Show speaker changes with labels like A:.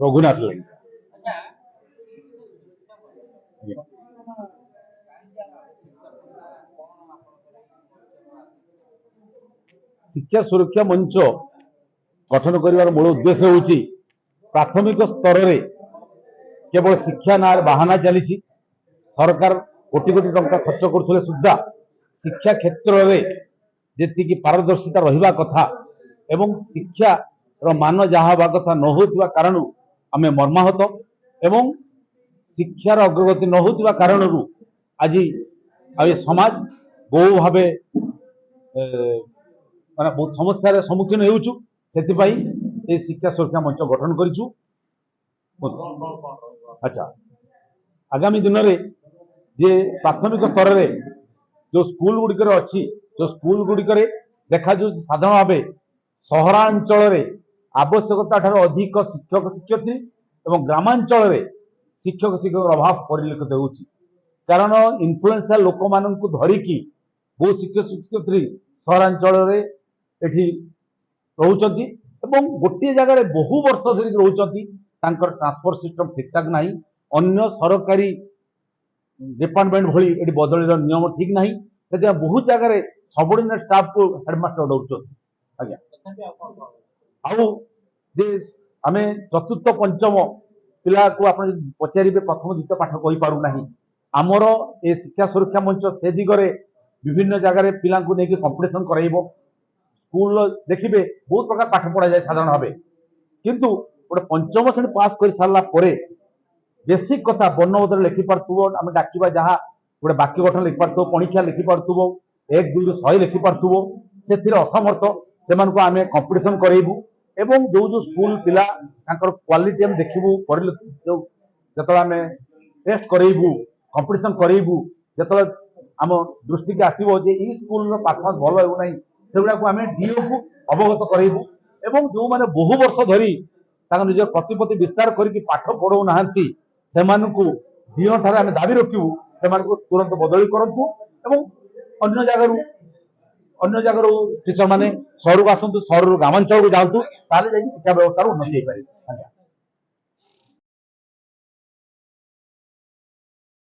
A: Raghunath lung शिक्षा सुरक्षा मंच गठन कर मूल उद्देश्य हूँ प्राथमिक स्तर में केवल शिक्षा ना बाहाना चली सरकार कोटी कोटी टंका खर्च करुले सुधा शिक्षा क्षेत्र में जी पारदर्शिता रहा कथा एवं शिक्षा मान जहाँ हवा कथा न होता कारण आम मर्माहत एवं शिक्षार अग्रगति न होता कारण आज समाज बहु भाव माने बहुत समस्या सम्मुखीन होउछु से शिक्षा सुरक्षा मंच गठन करिछु। अच्छा आगामी दिन में जे प्राथमिक स्तर में जो स्कूल गुड़िकर अच्छी जो स्कूल गुड़िकर देखा साधारण भाव सहरांचल आवश्यकता ठार अधिक शिक्षक शिक्षयित्री एवं ग्रामांचल शिक्षक शिक्षक अभाव परिलक्षित होउछि कारण इन्फ्लुएंसा लोक मान धरिकी बहुत शिक्षक शिक्षयित्री सहरांचल एठी रहउचंती एवं गोटे जगह बहु वर्ष धरिक रहउचंती तांकर ट्रांसफर सिस्टम ठीक ठाक नहीं अन्य सरकारी डिपार्टमेंट भली एठी बदलीर नियम ठीक नहीं से बहुत जगह सबऑर्डिनेट स्टाफ को हेडमास्टर दउचंती आज्ञा आउ जे आमे चतुर्थ पंचम पिला को आपण पचारिबे प्रथम द्वितीय पाठ कहि पारु नाही आमर ए शिक्षा सुरक्षा मंच से दिगरे विभिन्न जगह पिला को नेकी कंपटीशन कराइबो स्कूल देखिए बहुत प्रकार पाठ पढ़ा जाए साधारण भाव किंतु गोटे पंचम श्रेणी पास कर सारा बेसिक कथा वर्णबोधन लिखि पार्थुबो आम डाकिबा जहाँ गोटे वाक्य गठन लिखि पार्थुबो पणिखिया लिखि पार्थुबो 1 2 100 लिखि पार्थुबो से असमर्थ से आम कंपटीशन कराइबु एवं जो जो स्कूल पिला क्वालिटी हम देखिबु जो आम टेस्ट कराइबु कंपटीशन कराइबु जो आम दृष्टि के आसो जे ई स्कूल परफॉर्मेंस भल हो नहीं से गुड़ा आम डीओ को अवगत कराइबु एवं जो माने बहु वर्ष धरी निज प्रतिपत्ति विस्तार करके पाठ पढ़ौ नाहंती सेमानकु डीओ ठारे आम दाबी रखिबु सेमानकु तुरंत बदली करंतु एवं अन्य जगह टीचर माने सहर को आसतु सहर ग्रामांचल को जातु ताले शिक्षा व्यवस्था उन्नति हो पारे।